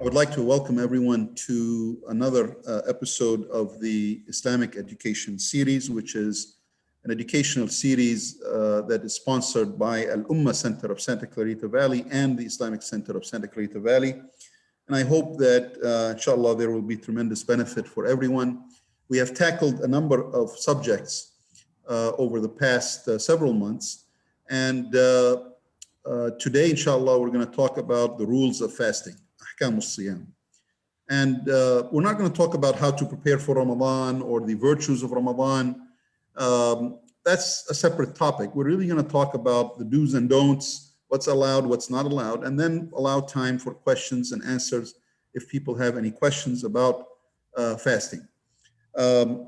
I would like to welcome everyone to another episode of the Islamic Education Series, which is an educational series that is sponsored by Al-Umma Center of Santa Clarita Valley and the Islamic Center of Santa Clarita Valley. And I hope that, inshallah, there will be tremendous benefit for everyone. We have tackled a number of subjects over the past several months. And today, inshallah, we're going to talk about the rules of fasting. And we're not going to talk about how to prepare for Ramadan or the virtues of Ramadan. That's a separate topic. We're really going to talk about the do's and don'ts, what's allowed, what's not allowed, and then allow time for questions and answers if people have any questions about fasting. Now,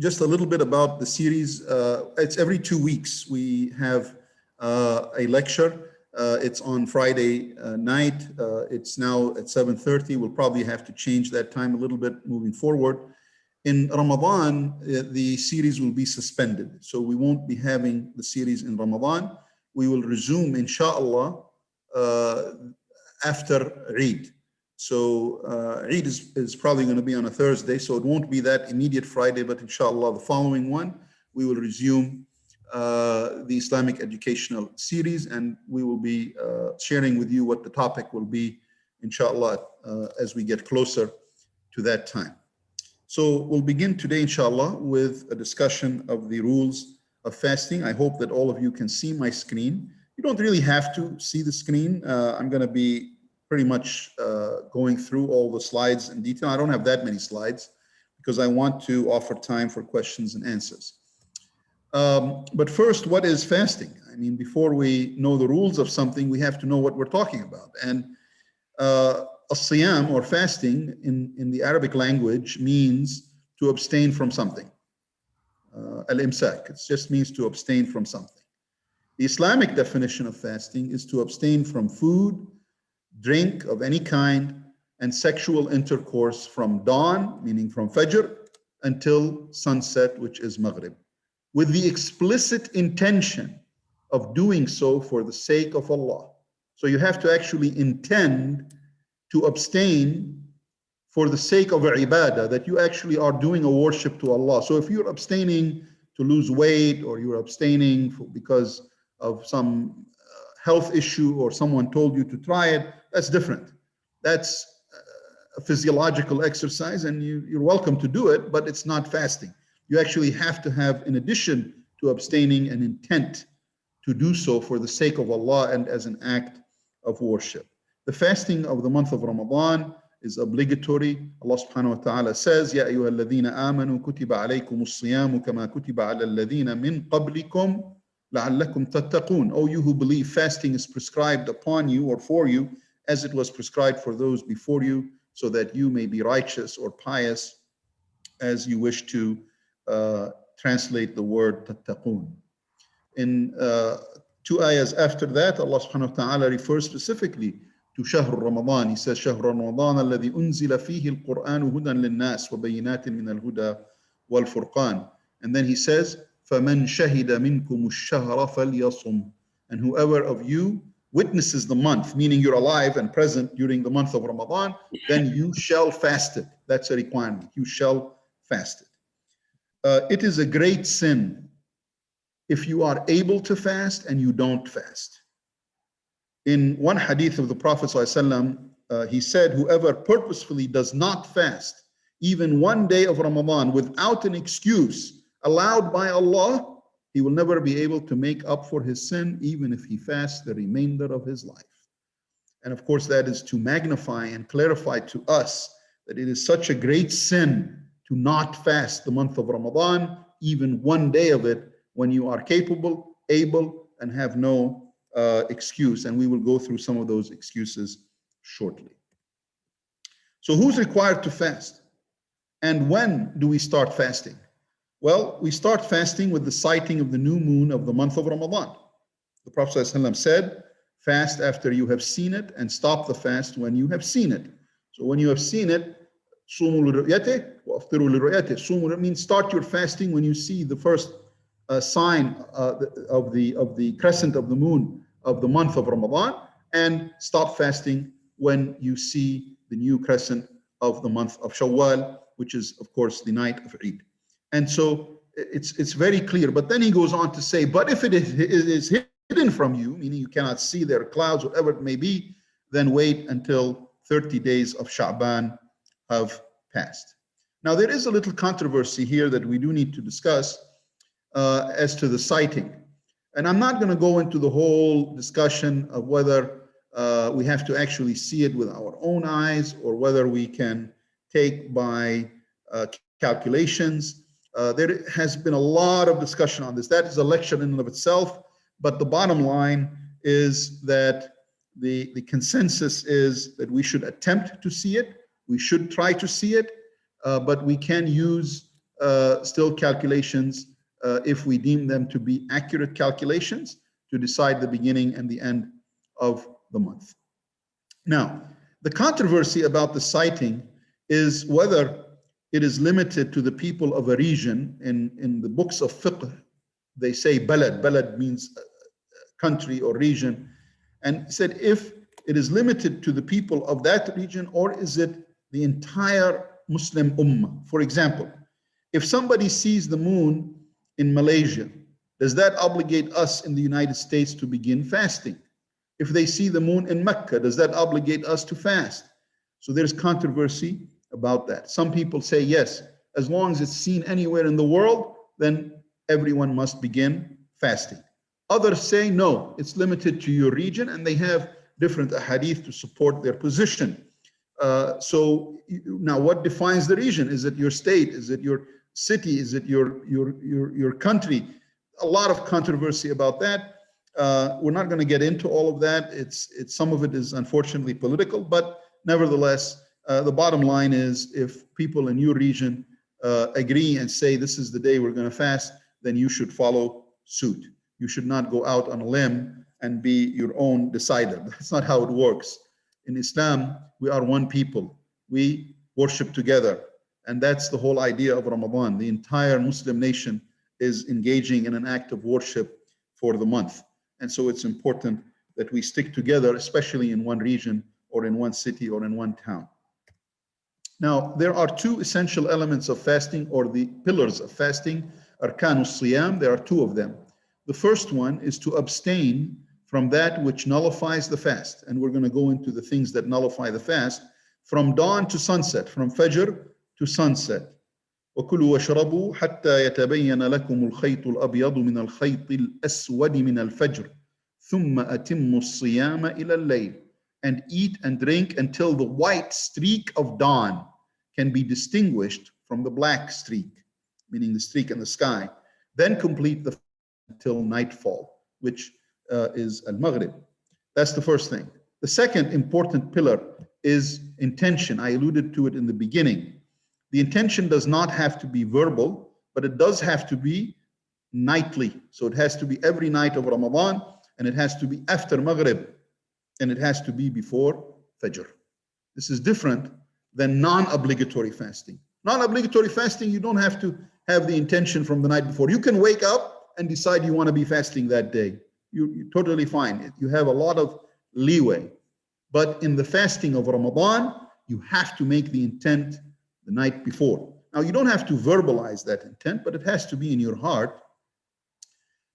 just a little bit about the series. It's every 2 weeks. We have a lecture. It's on Friday night. It's now at 7:30. We'll probably have to change that time a little bit moving forward. In Ramadan, the series will be suspended. So we won't be having the series in Ramadan. We will resume, inshallah, after Eid. So Eid is probably going to be on a Thursday. So it won't be that immediate Friday, but inshallah, the following one, we will resume the Islamic educational series, and we will be sharing with you what the topic will be, inshallah, as we get closer to that time. So we'll begin today, inshallah, with a discussion of the rules of fasting. I hope that all of you can see my screen. You don't really have to see the screen. I'm going to be pretty much going through all the slides in detail. I don't have that many slides because I want to offer time for questions and answers. But first, what is fasting? I mean, before we know the rules of something, we have to know what we're talking about. And as-siyam, or fasting, in the Arabic language means to abstain from something. Al-imsak, it just means to abstain from something. The Islamic definition of fasting is to abstain from food, drink of any kind, and sexual intercourse from dawn, meaning from Fajr, until sunset, which is Maghrib, with the explicit intention of doing so for the sake of Allah. So you have to actually intend to abstain for the sake of ibadah, that you actually are doing a worship to Allah. So if you're abstaining to lose weight, or you're abstaining because of some health issue, or someone told you to try it, that's different. That's a physiological exercise, and you're welcome to do it, but it's not fasting. You actually have to have, in addition to abstaining, an intent to do so for the sake of Allah and as an act of worship. The fasting of the month of Ramadan is obligatory. Allah subhanahu wa ta'ala says, Ya ayyuha alladhina amanu kutiba alaykum as-siyamu kama kutiba ala alladhina min qablikum la'allakum tattaqun. O you who believe, fasting is prescribed upon you or for you as it was prescribed for those before you, so that you may be righteous or pious, as you wish to translate the word tattaqun. In 2 ayahs after that, Allah subhanahu wa ta'ala refers specifically to Shahr Ramadan. He says, Shahr Ramadan alladhi unzila fihi al-Qur'anu hudan lin-nas wa bayyinatin min al-huda wal-furqan. And then he says, فَمَنْ شَهِدَ مِنْكُمُ الشَّهْرَ فَلْيَصُمْ. And whoever of you witnesses the month, meaning you're alive and present during the month of Ramadan, then you shall fast it. That's a requirement. You shall fast it. It is a great sin if you are able to fast and you don't fast. In one hadith of the Prophet ﷺ, he said, whoever purposefully does not fast even one day of Ramadan without an excuse allowed by Allah, he will never be able to make up for his sin, even if he fasts the remainder of his life. And of course, that is to magnify and clarify to us that it is such a great sin to not fast the month of Ramadan, even one day of it, when you are capable, able, and have no excuse. And we will go through some of those excuses shortly. So who's required to fast? And when do we start fasting? Well, we start fasting with the sighting of the new moon of the month of Ramadan. The Prophet ﷺ said, fast after you have seen it, and stop the fast when you have seen it. So when you have seen it, صوموا لرؤيته وافطروا لرؤيته. Sumu means start your fasting when you see the first sign of the crescent of the moon of the month of Ramadan, and stop fasting when you see the new crescent of the month of Shawwal, which is, of course, the night of Eid. And so it's very clear. But then he goes on to say, but if it is hidden from you, meaning you cannot see their clouds, whatever it may be, then wait until 30 days of Sha'ban have passed. Now, there is a little controversy here that we do need to discuss as to the sighting. And I'm not going to go into the whole discussion of whether we have to actually see it with our own eyes or whether we can take by calculations. There has been a lot of discussion on this. That is a lecture in and of itself. But the bottom line is that the consensus is that we should attempt to see it. We should try to see it, but we can use still calculations if we deem them to be accurate calculations to decide the beginning and the end of the month. Now, the controversy about the sighting is whether it is limited to the people of a region. In the books of fiqh, they say balad. Balad means country or region. And said if it is limited to the people of that region, or is it the entire Muslim Ummah? For example, if somebody sees the moon in Malaysia, does that obligate us in the United States to begin fasting? If they see the moon in Mecca, does that obligate us to fast? So there's controversy about that. Some people say yes, as long as it's seen anywhere in the world, then everyone must begin fasting. Others say no, it's limited to your region, and they have different ahadith to support their position. So now what defines the region? Is it your state? Is it your city? Is it your country? A lot of controversy about that. We're not going to get into all of that. It's some of it is unfortunately political, but nevertheless, the bottom line is if people in your region agree and say this is the day we're going to fast, then you should follow suit. You should not go out on a limb and be your own decider. That's not how it works. In Islam, we are one people. We worship together. And that's the whole idea of Ramadan. The entire Muslim nation is engaging in an act of worship for the month. And so it's important that we stick together, especially in one region or in one city or in one town. Now, there are two essential elements of fasting, or the pillars of fasting, arkanus siyam. There are two of them. The first one is to abstain from that which nullifies the fast. And we're going to go into the things that nullify the fast from dawn to sunset, from fajr to sunset. وَكُلُوا وَاشْرَبُوا حَتَّى يَتَبَيَّنَ لَكُمُ الْخَيْطُ الْأَبْيَضُ مِنَ الْخَيْطِ الْأَسْوَدِ مِنَ الْفَجْرِ ثُمَّ أَتِمُّوا الصِّيَامَ إِلَى اللَّيْلِ. And eat and drink until the white streak of dawn can be distinguished from the black streak, meaning the streak in the sky. Then complete the until nightfall, which is al-Maghrib. That's the first thing. The second important pillar is intention. I alluded to it in the beginning. The intention does not have to be verbal, but it does have to be nightly. So it has to be every night of Ramadan, and it has to be after Maghrib, and it has to be before Fajr. This is different than non-obligatory fasting. Non-obligatory fasting, you don't have to have the intention from the night before. You can wake up and decide you want to be fasting that day. You're totally fine. You have a lot of leeway. But in the fasting of Ramadan, you have to make the intent the night before. Now, you don't have to verbalize that intent, but it has to be in your heart.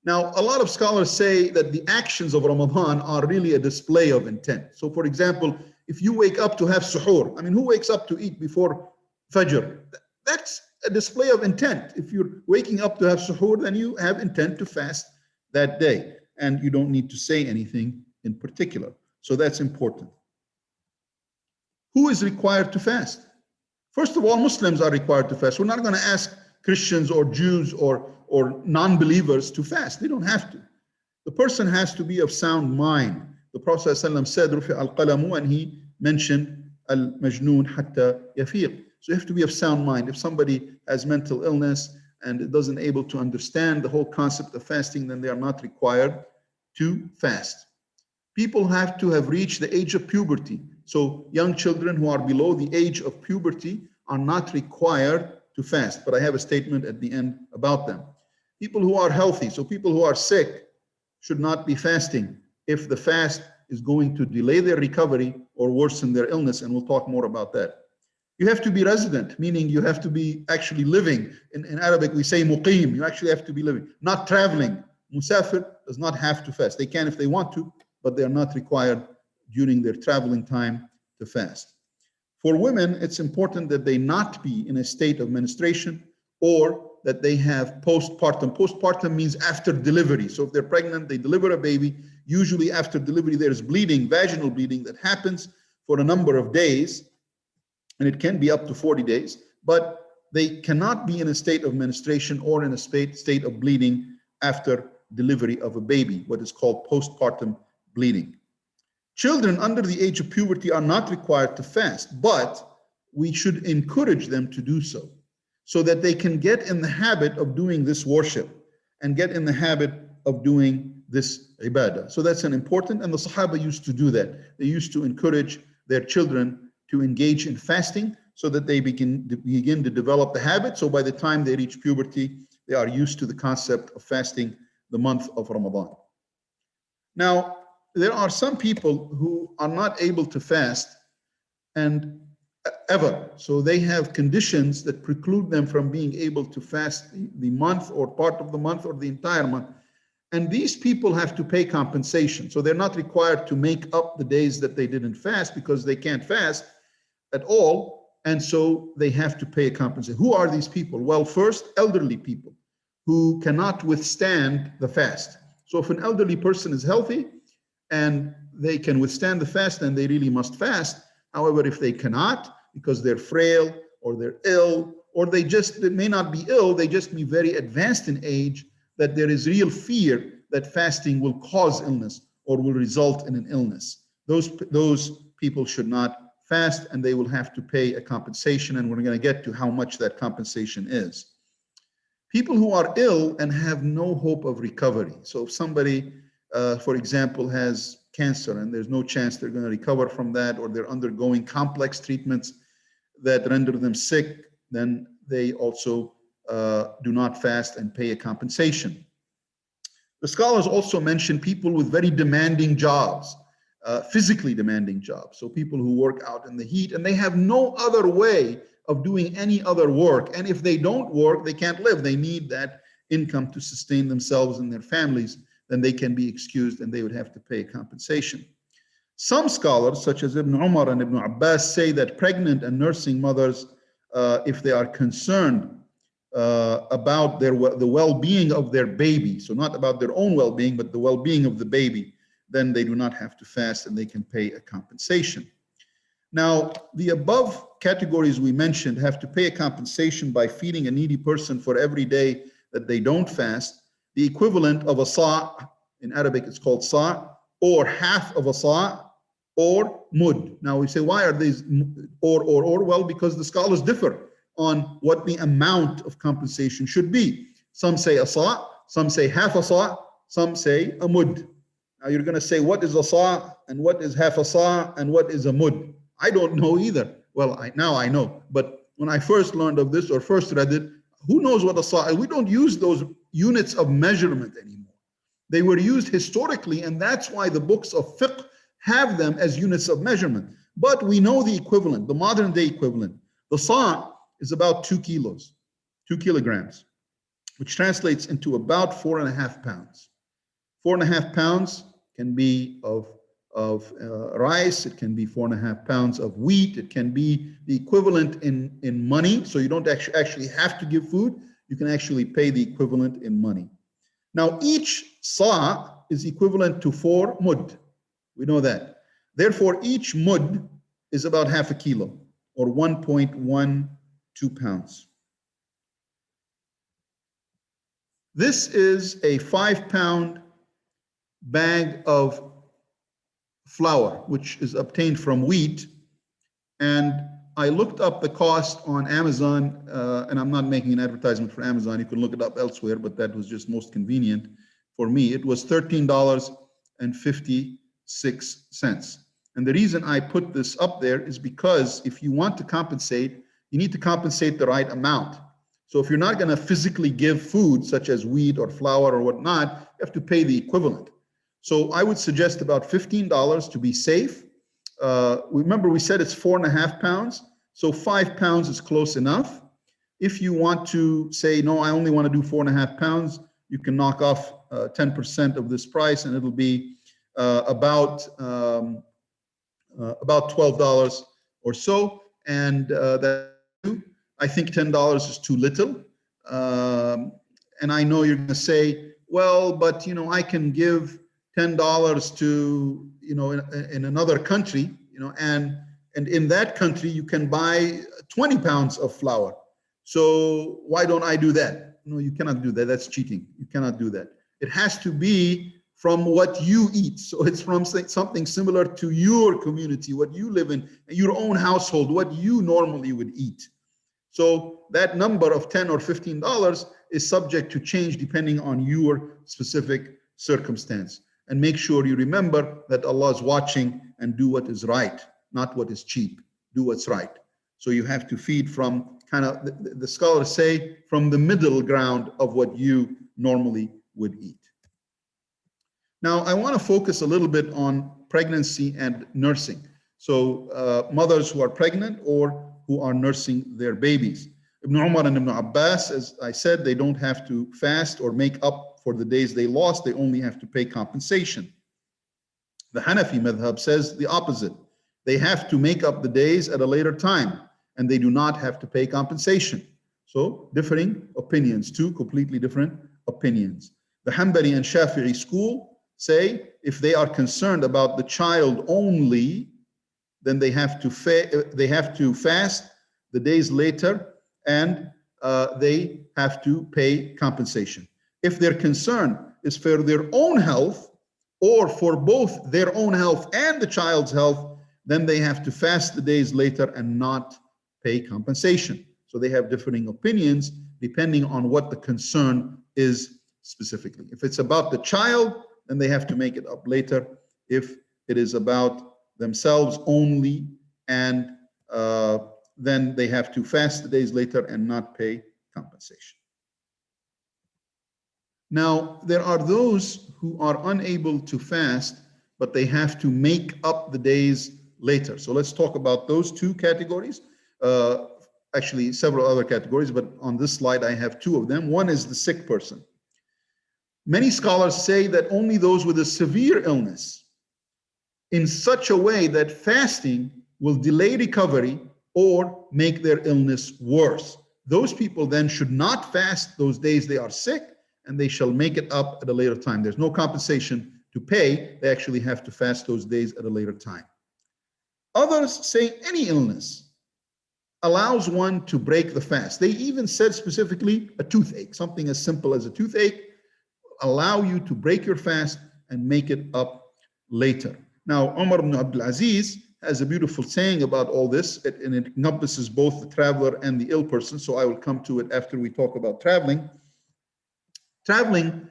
Now, a lot of scholars say that the actions of Ramadan are really a display of intent. So, for example, if you wake up to have suhoor, I mean, who wakes up to eat before Fajr? That's a display of intent. If you're waking up to have suhoor, then you have intent to fast that day, and you don't need to say anything in particular. So that's important. Who is required to fast? First of all, Muslims are required to fast. We're not going to ask Christians or Jews or non-believers to fast. They don't have to. The person has to be of sound mind. The Prophet ﷺ said, "Rufi al-qalamu," and he mentioned al-majnoon hatta yafiq. So you have to be of sound mind. If somebody has mental illness and isn't able to understand the whole concept of fasting, then they are not required to fast. People have to have reached the age of puberty. So young children who are below the age of puberty are not required to fast. But I have a statement at the end about them. People who are healthy, so people who are sick, should not be fasting if the fast is going to delay their recovery or worsen their illness, and we'll talk more about that. You have to be resident, meaning you have to be actually living. In Arabic, we say muqim. You actually have to be living, not traveling. Musafir does not have to fast. They can if they want to, but they are not required during their traveling time to fast. For women, it's important that they not be in a state of menstruation or that they have postpartum. Postpartum means after delivery. So if they're pregnant, they deliver a baby. Usually after delivery, there's bleeding, vaginal bleeding that happens for a number of days, and it can be up to 40 days, but they cannot be in a state of menstruation or in a state of bleeding after delivery of a baby, what is called postpartum bleeding. Children under the age of puberty are not required to fast, but we should encourage them to do so that they can get in the habit of doing this worship and get in the habit of doing this ibadah. So that's an important, and the Sahaba used to do that. They used to encourage their children to engage in fasting so that they begin to develop the habit. So by the time they reach puberty, they are used to the concept of fasting the month of Ramadan. Now, there are some people who are not able to fast and ever. So they have conditions that preclude them from being able to fast the month or part of the month or the entire month. And these people have to pay compensation. So they're not required to make up the days that they didn't fast because they can't fast at all. And so they have to pay a compensation. Who are these people? Well, first, elderly people who cannot withstand the fast. So if an elderly person is healthy and they can withstand the fast, then they really must fast. However, if they cannot, because they're frail or they're ill, or they may not be ill, they just be very advanced in age, that there is real fear that fasting will cause illness or will result in an illness. Those people should not fast, and they will have to pay a compensation, and we're going to get to how much that compensation is. People who are ill and have no hope of recovery. So if somebody, for example, has cancer and there's no chance they're going to recover from that, or they're undergoing complex treatments that render them sick, then they also do not fast and pay a compensation. The scholars also mention people with very demanding jobs, physically demanding jobs. So people who work out in the heat and they have no other way of doing any other work. And if they don't work, they can't live. They need that income to sustain themselves and their families. Then they can be excused and they would have to pay compensation. Some scholars, such as Ibn Umar and Ibn Abbas, say that pregnant and nursing mothers, if they are concerned about the well-being of their baby, so not about their own well-being, but the well-being of the baby, then they do not have to fast and they can pay a compensation. Now, the above categories we mentioned have to pay a compensation by feeding a needy person for every day that they don't fast, the equivalent of a sa', in Arabic it's called sa', or half of a sa', or mud. Now we say, why are these or? Well, because the scholars differ on what the amount of compensation should be. Some say a sa', some say half a sa', some say a mud. Now you're going to say, what is a sa' and what is half a sa' and what is a mud? I don't know either. Well, now I know. But when I first learned of this or first read it, who knows what a sa' is? We don't use those units of measurement anymore. They were used historically, and that's why the books of fiqh have them as units of measurement. But we know the equivalent, the modern day equivalent. The sa' is about 2 kilos, 2 kilograms, which translates into about 4.5 pounds. 4.5 pounds can be of rice, it can be 4.5 pounds of wheat, it can be the equivalent in money, so you don't actually have to give food, you can actually pay the equivalent in money. Now each sa' is equivalent to 4 mud, we know that. Therefore each mud is about half a kilo, or 1.12 pounds. This is a 5-pound bag of flour, which is obtained from wheat. And I looked up the cost on Amazon, and I'm not making an advertisement for Amazon. You can look it up elsewhere, but that was just most convenient for me. It was $13.56. And the reason I put this up there is because if you want to compensate, you need to compensate the right amount. So if you're not going to physically give food, such as wheat or flour or whatnot, you have to pay the equivalent. So I would suggest about $15 to be safe. Remember, we said it's 4.5 pounds. So 5 pounds is close enough. If you want to say, no, I only want to do 4.5 pounds, you can knock off 10% of this price, and it'll be about $12 or so. And I think $10 is too little. And I know you're going to say, well, but I can give $10 to in another country, and in that country you can buy 20 pounds of flour. So why don't I do that? No, you cannot do that. That's cheating. You cannot do that. It has to be from what you eat. So it's from something similar to your community, what you live in, your own household, what you normally would eat. So that number of $10 or $15 is subject to change depending on your specific circumstance. And make sure you remember that Allah is watching, and do what is right, not what is cheap. Do what's right. So you have to feed from kind of, the scholars say, from the middle ground of what you normally would eat. Now, I want to focus a little bit on pregnancy and nursing. So mothers who are pregnant or who are nursing their babies. Ibn Umar and Ibn Abbas, as I said, they don't have to fast or make up for the days they lost. They only have to pay compensation. The Hanafi madhab says the opposite. They have to make up the days at a later time, and they do not have to pay compensation. So differing opinions, two completely different opinions. The Hanbali and Shafi'i school say if they are concerned about the child only, then they have to fast the days later, and they have to pay compensation. If their concern is for their own health, or for both their own health and the child's health, then they have to fast the days later and not pay compensation. So they have differing opinions depending on what the concern is specifically. If it's about the child, then they have to make it up later. If it is about themselves only, and then they have to fast the days later and not pay compensation. Now, there are those who are unable to fast, but they have to make up the days later. So let's talk about those two categories. Actually, several other categories, but on this slide I have two of them. One is the sick person. Many scholars say that only those with a severe illness, in such a way that fasting will delay recovery or make their illness worse. Those people then should not fast those days they are sick, and they shall make it up at a later time. There's no compensation to pay. They actually have to fast those days at a later time. Others say any illness allows one to break the fast. They even said specifically a toothache, something as simple as a toothache, allow you to break your fast and make it up later. Now, Umar ibn Abdul Aziz has a beautiful saying about all this, and it encompasses both the traveler and the ill person. So I will come to it after we talk about traveling. Traveling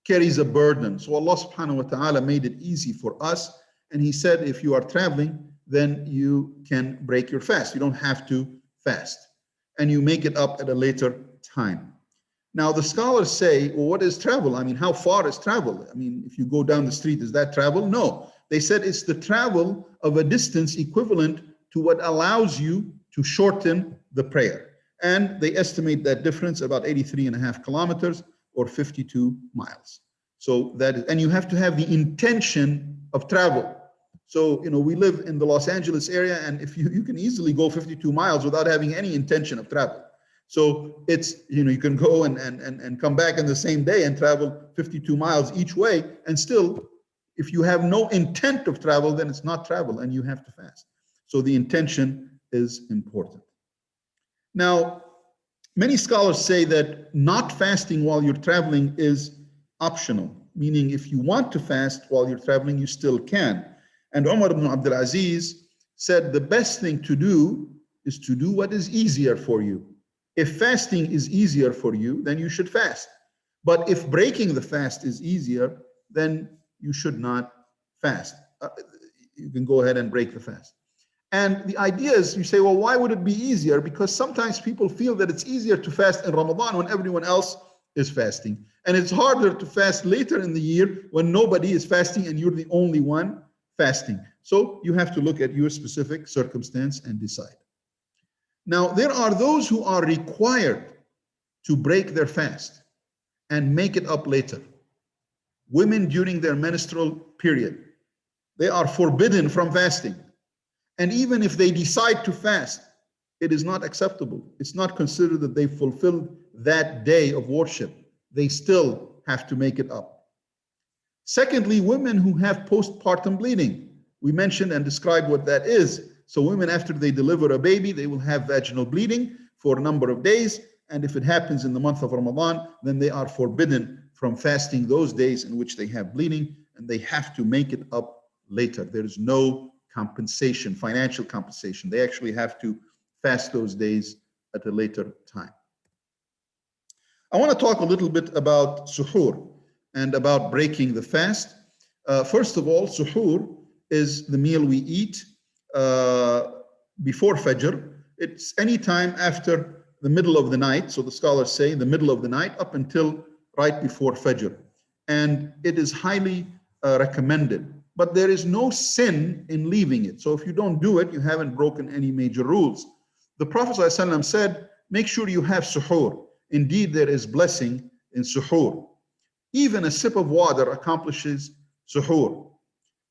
carries a burden. So Allah subhanahu wa ta'ala made it easy for us. And he said, if you are traveling, then you can break your fast. You don't have to fast. And you make it up at a later time. Now, the scholars say, well, what is travel? I mean, how far is travel? I mean, if you go down the street, is that travel? No. They said it's the travel of a distance equivalent to what allows you to shorten the prayer. And they estimate that difference about 83.5 kilometers or 52 miles. So that is, and you have to have the intention of travel. So, we live in the Los Angeles area, and if you can easily go 52 miles without having any intention of travel. So it's, you can go and come back in the same day and travel 52 miles each way. And still, if you have no intent of travel, then it's not travel and you have to fast. So the intention is important. Now, many scholars say that not fasting while you're traveling is optional, meaning if you want to fast while you're traveling, you still can. And Umar ibn Abdul Aziz said the best thing to do is to do what is easier for you. If fasting is easier for you, then you should fast. But if breaking the fast is easier, then you should not fast. You can go ahead and break the fast. And the idea is, you say, well, why would it be easier? Because sometimes people feel that it's easier to fast in Ramadan when everyone else is fasting. And it's harder to fast later in the year when nobody is fasting and you're the only one fasting. So you have to look at your specific circumstance and decide. Now, there are those who are required to break their fast and make it up later. Women during their menstrual period, they are forbidden from fasting. And even if they decide to fast, it is not acceptable. It's not considered that they fulfilled that day of worship. They still have to make it up. Secondly, women who have postpartum bleeding. We mentioned and described what that is. So women, after they deliver a baby, they will have vaginal bleeding for a number of days. And if it happens in the month of Ramadan, then they are forbidden from fasting those days in which they have bleeding, and they have to make it up later. There is no compensation, financial compensation. They actually have to fast those days at a later time. I want to talk a little bit about suhoor and about breaking the fast. First of all, suhoor is the meal we eat before Fajr. It's any time after the middle of the night. So the scholars say the middle of the night up until right before Fajr. And it is highly recommended. But there is no sin in leaving it. So if you don't do it, you haven't broken any major rules. The Prophet ﷺ said, make sure you have suhoor. Indeed, there is blessing in suhoor. Even a sip of water accomplishes suhoor.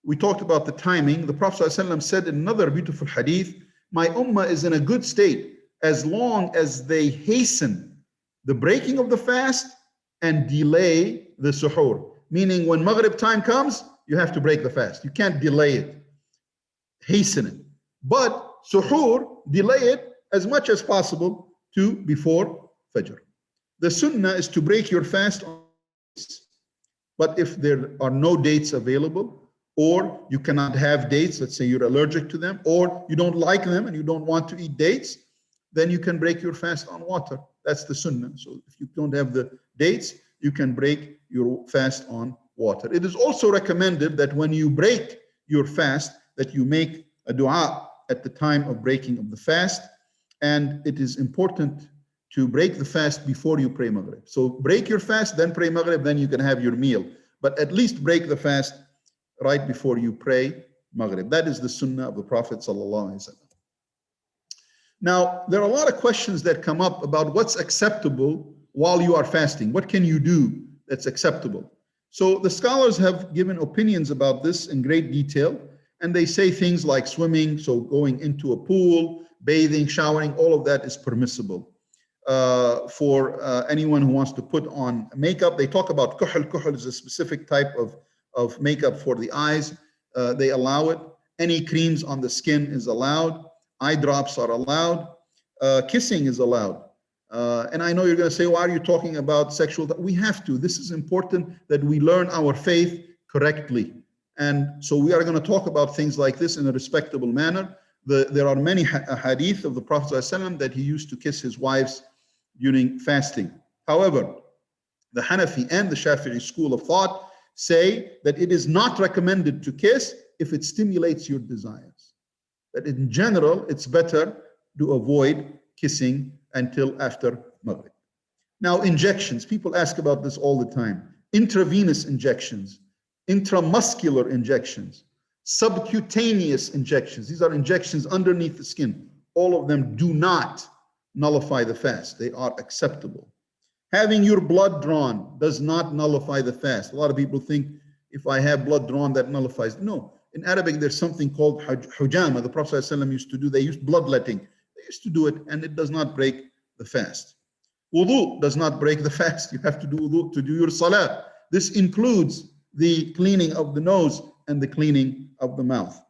We talked about the timing. The Prophet ﷺ said in another beautiful hadith, my ummah is in a good state as long as they hasten the breaking of the fast and delay the suhoor. Meaning when Maghrib time comes, you have to break the fast. You can't delay it. Hasten it. But suhoor, delay it as much as possible to before Fajr. The sunnah is to break your fast on dates. But if there are no dates available, or you cannot have dates, let's say you're allergic to them, or you don't like them and you don't want to eat dates, then you can break your fast on water. That's the sunnah. So if you don't have the dates, you can break your fast on water. It is also recommended that when you break your fast, that you make a dua at the time of breaking of the fast. And it is important to break the fast before you pray Maghrib. So break your fast, then pray Maghrib, then you can have your meal. But at least break the fast right before you pray Maghrib. That is the sunnah of the Prophet ﷺ. Now, there are a lot of questions that come up about what's acceptable while you are fasting. What can you do that's acceptable? So the scholars have given opinions about this in great detail, and they say things like swimming, so going into a pool, bathing, showering, all of that is permissible. For anyone who wants to put on makeup, they talk about kuhl. Kuhl is a specific type of makeup for the eyes. They allow it. Any creams on the skin is allowed. Eye drops are allowed. Kissing is allowed. And I know you're going to say, why are you talking about sexual? We have to. This is important that we learn our faith correctly. And so we are going to talk about things like this in a respectable manner. There are many hadith of the Prophet ﷺ that he used to kiss his wives during fasting. However, the Hanafi and the Shafi'i school of thought say that it is not recommended to kiss if it stimulates your desires. That in general, it's better to avoid kissing until after Maghrib. Now, injections. People ask about this all the time. Intravenous injections, intramuscular injections, subcutaneous injections. These are injections underneath the skin. All of them do not nullify the fast. They are acceptable. Having your blood drawn does not nullify the fast. A lot of people think if I have blood drawn, that nullifies. No. In Arabic, there's something called hujama. The Prophet ﷺ used to do. They used bloodletting. They used to do it, and it does not break the fast. Wudu does not break the fast. You have to do wudu to do your salah. This includes the cleaning of the nose and the cleaning of the mouth.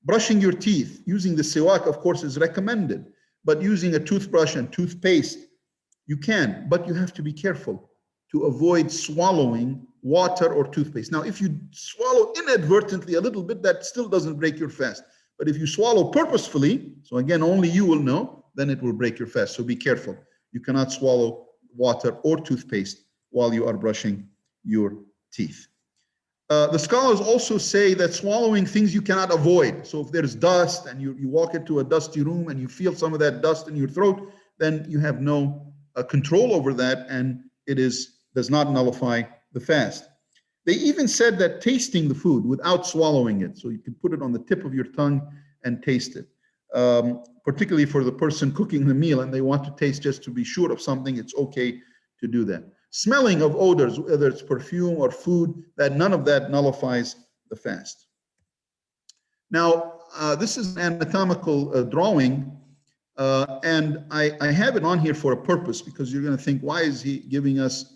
Brushing your teeth, using the siwak, of course, is recommended, but using a toothbrush and toothpaste, you can, but you have to be careful to avoid swallowing water or toothpaste. Now, if you swallow inadvertently a little bit, that still doesn't break your fast. But if you swallow purposefully, so again, only you will know, then it will break your fast. So be careful. You cannot swallow water or toothpaste while you are brushing your teeth. The scholars also say that swallowing things you cannot avoid. So if there's dust and you walk into a dusty room and you feel some of that dust in your throat, then you have no control over that, and it is does not nullify the fast. They even said that tasting the food without swallowing it, so you can put it on the tip of your tongue and taste it. Particularly for the person cooking the meal and they want to taste just to be sure of something, it's okay to do that. Smelling of odors, whether it's perfume or food, that none of that nullifies the fast. Now, this is an anatomical drawing, and I have it on here for a purpose, because you're going to think, why is he giving us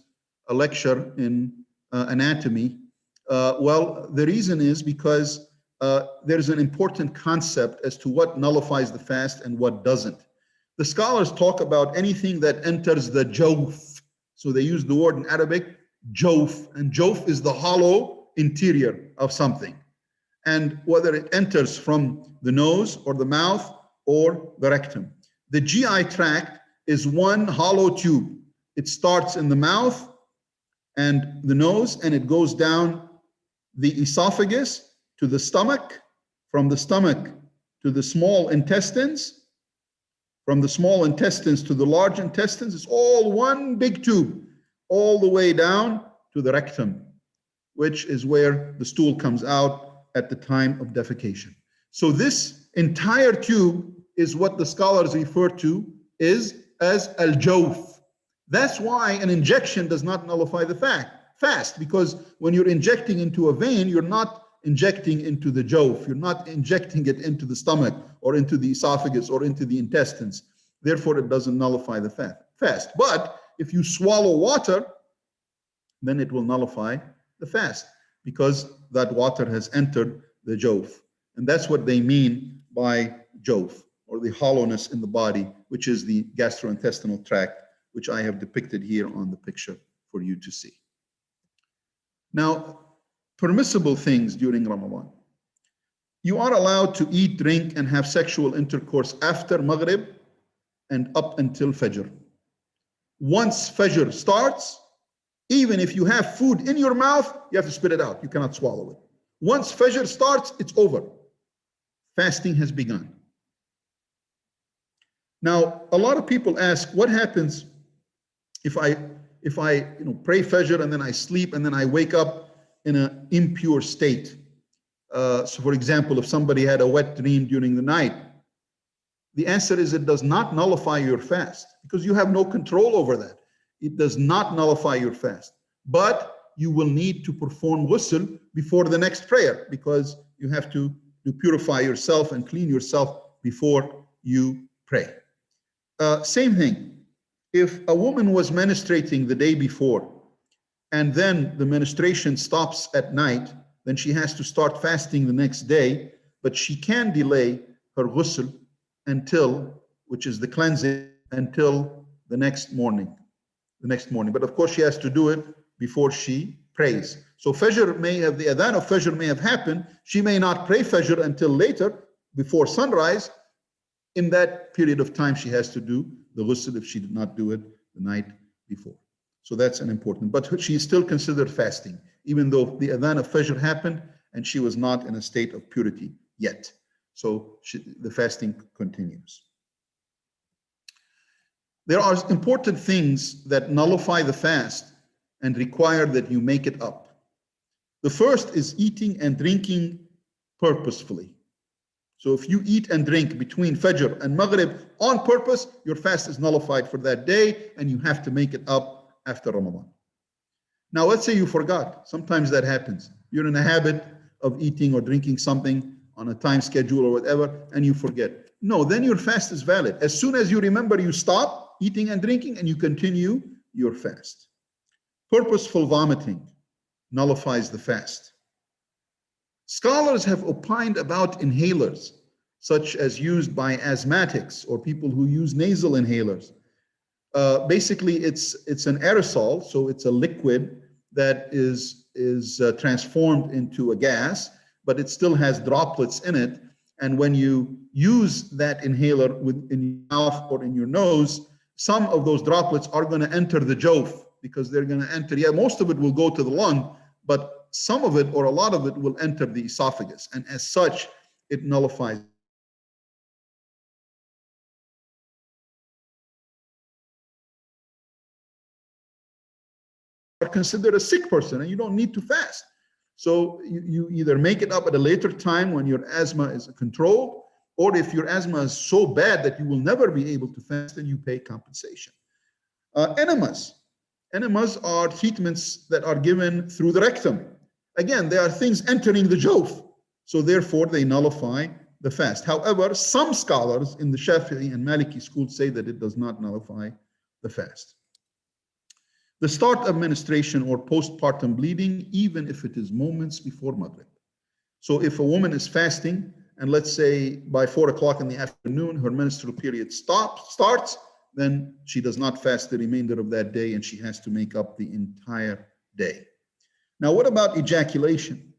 a lecture in anatomy? Well, the reason is because there's an important concept as to what nullifies the fast and what doesn't. The scholars talk about anything that enters the jawf. So they use the word in Arabic, jawf, and jawf is the hollow interior of something. And whether it enters from the nose or the mouth or the rectum. The GI tract is one hollow tube. It starts in the mouth and the nose, and it goes down the esophagus to the stomach, from the stomach to the small intestines, from the small intestines to the large intestines. It's all one big tube, all the way down to the rectum, which is where the stool comes out at the time of defecation. So this entire tube is what the scholars refer to as al-jawf. That's why an injection does not nullify the fast, because when you're injecting into a vein, you're not injecting into the jawf, you're not injecting it into the stomach or into the esophagus or into the intestines. Therefore, it doesn't nullify the fast. But if you swallow water, then it will nullify the fast, because that water has entered the jawf. And that's what they mean by jawf, or the hollowness in the body, which is the gastrointestinal tract, which I have depicted here on the picture for you to see. Now, permissible things during Ramadan. You are allowed to eat, drink, and have sexual intercourse after Maghrib and up until Fajr. Once Fajr starts, even if you have food in your mouth, you have to spit it out. You cannot swallow it. Once Fajr starts, it's over. Fasting has begun. Now, a lot of people ask, what happens if I pray Fajr and then I sleep and then I wake up in an impure state? So for example, if somebody had a wet dream during the night, the answer is it does not nullify your fast, because you have no control over that. It does not nullify your fast, but you will need to perform ghusl before the next prayer, because you have to purify yourself and clean yourself before you pray. Same thing. If a woman was menstruating the day before and then the menstruation stops at night, then she has to start fasting the next day, but she can delay her ghusl until, which is the cleansing, until the next morning. But of course she has to do it before she prays. So Fajr may have, the adhan of Fajr may have happened. She may not pray Fajr until later, before sunrise. In that period of time, she has to do the ghusl if she did not do it the night before. So that's an important, but she is still considered fasting, even though the adhan of Fajr happened and she was not in a state of purity yet. So the fasting continues. There are important things that nullify the fast and require that you make it up. The first is eating and drinking purposefully. So if you eat and drink between Fajr and Maghrib on purpose, your fast is nullified for that day and you have to make it up after Ramadan. Now, let's say you forgot. Sometimes that happens. You're in a habit of eating or drinking something on a time schedule or whatever, and you forget. No, then your fast is valid. As soon as you remember, you stop eating and drinking and you continue your fast. Purposeful vomiting nullifies the fast. Scholars have opined about inhalers, such as used by asthmatics or people who use nasal inhalers. Basically, it's an aerosol, so it's a liquid that is transformed into a gas, but it still has droplets in it. And when you use that inhaler in your mouth or in your nose, some of those droplets are going to enter the jawf, because they're going to enter. Yeah, most of it will go to the lung, but some of it or a lot of it will enter the esophagus, and as such, it nullifies are considered a sick person and you don't need to fast. So you either make it up at a later time when your asthma is controlled, or if your asthma is so bad that you will never be able to fast, then you pay compensation. Enemas. Enemas are treatments that are given through the rectum. Again, they are things entering the jawf, so therefore they nullify the fast. However, some scholars in the Shafi'i and Maliki schools say that it does not nullify the fast. The start of menstruation or postpartum bleeding, even if it is moments before Maghrib. So if a woman is fasting, and let's say by 4 o'clock in the afternoon, her menstrual period starts, then she does not fast the remainder of that day and she has to make up the entire day. Now, what about ejaculation?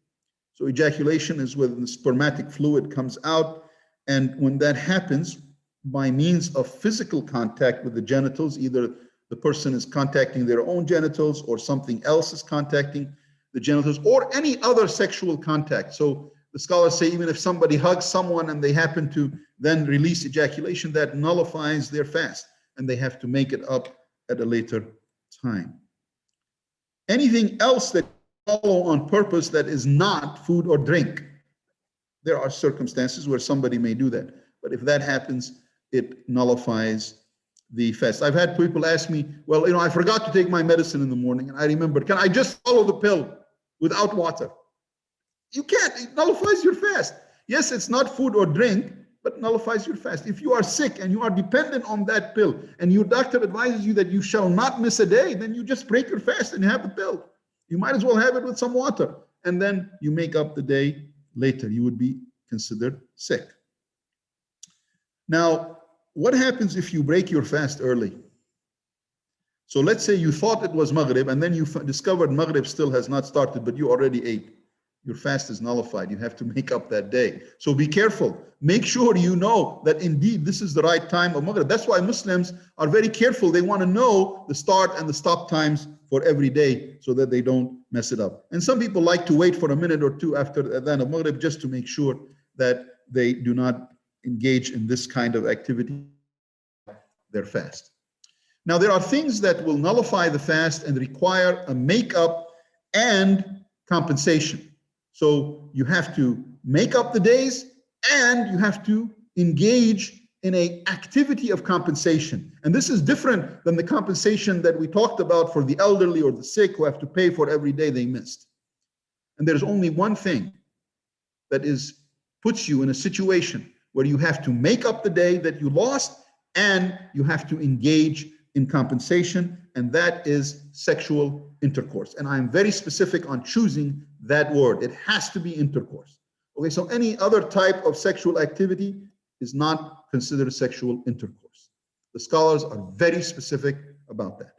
So ejaculation is when the spermatic fluid comes out, and when that happens by means of physical contact with the genitals, either the person is contacting their own genitals or something else is contacting the genitals, or any other sexual contact. So the scholars say even if somebody hugs someone and they happen to then release ejaculation, that nullifies their fast and they have to make it up at a later time. Anything else that follow on purpose that is not food or drink, there are circumstances where somebody may do that, but if that happens, it nullifies the fast. I've had people ask me, well, I forgot to take my medicine in the morning and I remembered, can I just follow the pill without water? You can't. It nullifies your fast. Yes, it's not food or drink, but nullifies your fast. If you are sick and you are dependent on that pill and your doctor advises you that you shall not miss a day, then you just break your fast and have the pill. You might as well have it with some water, and then you make up the day later. You would be considered sick. Now, what happens if you break your fast early? So let's say you thought it was Maghrib and then you discovered Maghrib still has not started, but you already ate. Your fast is nullified. You have to make up that day. So be careful. Make sure you know that indeed this is the right time of Maghrib. That's why Muslims are very careful. They want to know the start and the stop times for every day so that they don't mess it up. And some people like to wait for a minute or two after the adhan of Maghrib just to make sure that they do not engage in this kind of activity, their fast. Now, there are things that will nullify the fast and require a make-up and compensation. So you have to make up the days and you have to engage in an activity of compensation. And this is different than the compensation that we talked about for the elderly or the sick who have to pay for every day they missed. And there's only one thing that puts you in a situation where you have to make up the day that you lost and you have to engage in compensation, and that is sexual intercourse. And I'm very specific on choosing that word. It has to be intercourse. Okay, so any other type of sexual activity is not considered sexual intercourse. The scholars are very specific about that.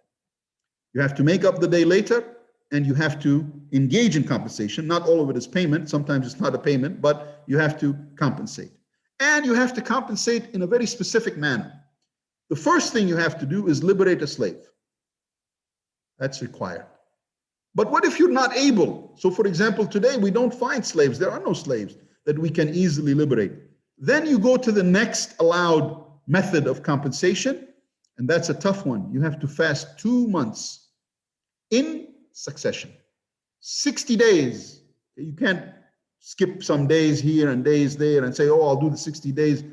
You have to make up the day later and you have to engage in compensation. Not all of it is payment. Sometimes it's not a payment, but you have to compensate. And you have to compensate in a very specific manner. The first thing you have to do is liberate a slave. That's required. But what if you're not able? So for example, today we don't find slaves. There are no slaves that we can easily liberate. Then you go to the next allowed method of compensation, and that's a tough one. You have to fast 2 months in succession, 60 days. You can't skip some days here and days there and say, oh, I'll do the 60 days.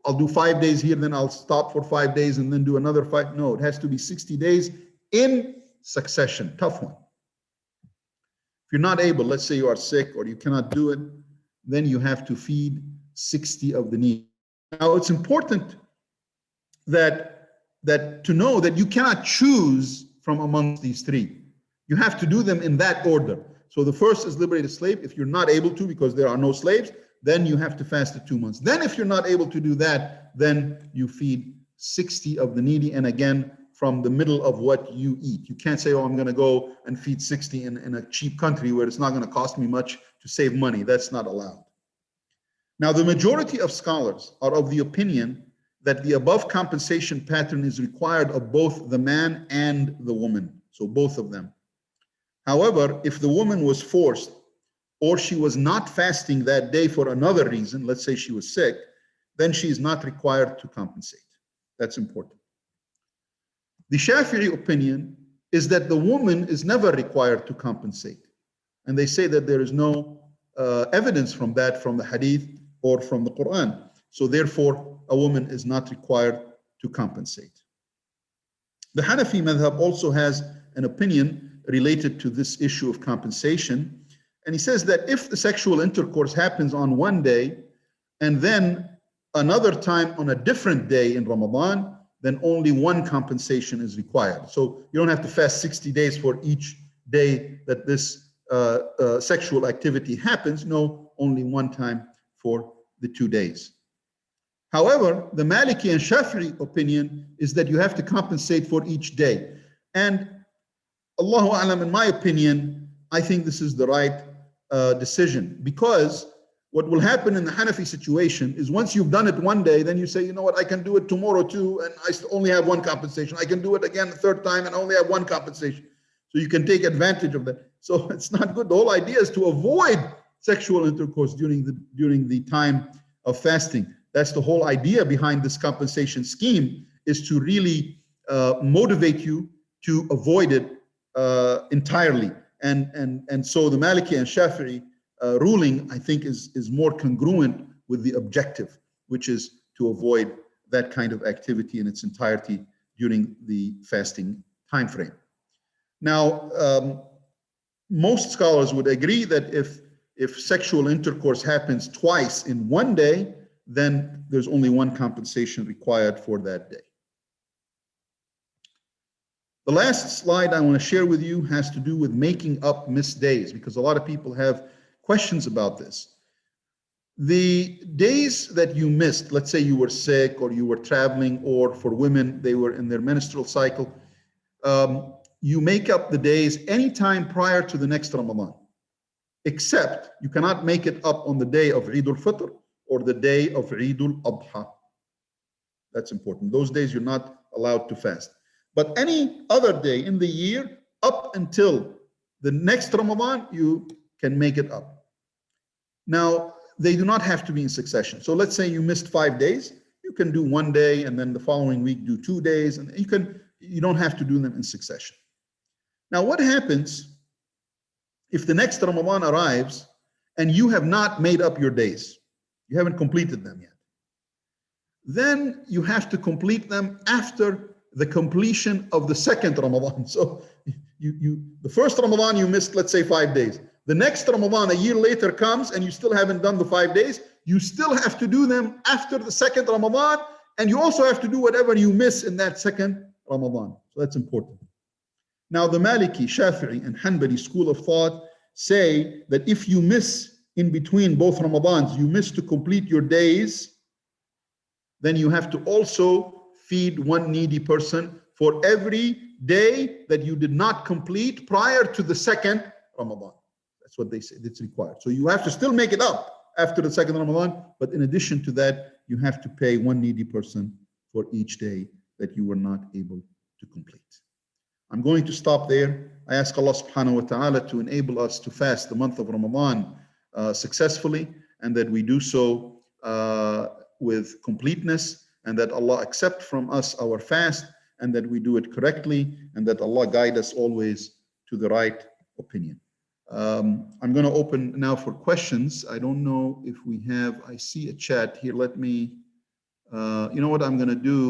I'll do 5 days here, then I'll stop for 5 days and then do another 5. No, it has to be 60 days in succession. Tough one. If you're not able, let's say you are sick or you cannot do it, then you have to feed 60 of the needy. Now, it's important that to know that you cannot choose from amongst these three. You have to do them in that order. So the first is liberate a slave. If you're not able to because there are no slaves, then you have to fast the 2 months. Then if you're not able to do that, then you feed 60 of the needy, and again, from the middle of what you eat. You can't say, oh, I'm gonna go and feed 60 in a cheap country where it's not gonna cost me much to save money. That's not allowed. Now, the majority of scholars are of the opinion that the above compensation pattern is required of both the man and the woman, so both of them. However, if the woman was forced or she was not fasting that day for another reason, let's say she was sick, then she is not required to compensate. That's important. The Shafi'i opinion is that the woman is never required to compensate. And they say that there is no evidence from that from the hadith or from the Quran. So therefore, a woman is not required to compensate. The Hanafi madhab also has an opinion related to this issue of compensation. And he says that if the sexual intercourse happens on one day and then another time on a different day in Ramadan, then only one compensation is required. So you don't have to fast 60 days for each day that this sexual activity happens. No, only one time for the 2 days. However, the Maliki and Shafi'i opinion is that you have to compensate for each day. And Allahu A'lam, in my opinion, I think this is the right decision, because what will happen in the Hanafi situation is once you've done it one day, then you say, you know what, I can do it tomorrow too, and I only have one compensation. I can do it again the third time and only have one compensation. So you can take advantage of that. So it's not good. The whole idea is to avoid sexual intercourse during the time of fasting. That's the whole idea behind this compensation scheme, is to really motivate you to avoid it entirely. And so the Maliki and Shafi'i ruling, I think, is more congruent with the objective, which is to avoid that kind of activity in its entirety during the fasting time frame. Now, most scholars would agree that if sexual intercourse happens twice in one day, then there's only one compensation required for that day. The last slide I want to share with you has to do with making up missed days, because a lot of people have questions about this. The days that you missed, let's say you were sick or you were traveling, or for women, they were in their menstrual cycle, you make up the days anytime prior to the next Ramadan, except you cannot make it up on the day of Eid al-Fitr or the day of Eid al-Adha. That's important. Those days you're not allowed to fast. But any other day in the year, up until the next Ramadan, you can make it up. Now, they do not have to be in succession. So let's say you missed 5 days, you can do one day and then the following week do 2 days, and you don't have to do them in succession. Now, what happens if the next Ramadan arrives and you have not made up your days? You haven't completed them yet. Then you have to complete them after the completion of the second Ramadan. So the first Ramadan you missed, let's say 5 days. The next Ramadan a year later comes and you still haven't done the 5 days. You still have to do them after the second Ramadan, and you also have to do whatever you miss in that second Ramadan. So that's important. Now, the Maliki, Shafi'i, and Hanbali school of thought say that if you miss in between both Ramadans, you miss to complete your days, then you have to also feed one needy person for every day that you did not complete prior to the second Ramadan. That's what they say, it's required. So you have to still make it up after the second Ramadan, but in addition to that, you have to pay one needy person for each day that you were not able to complete. I'm going to stop there. I ask Allah subhanahu wa ta'ala to enable us to fast the month of Ramadan successfully, and that we do so with completeness, and that Allah accept from us our fast, and that we do it correctly, and that Allah guide us always to the right opinion. I'm going to open now for questions. I don't know if we have, I see a chat here. Let me, you know what I'm going to do?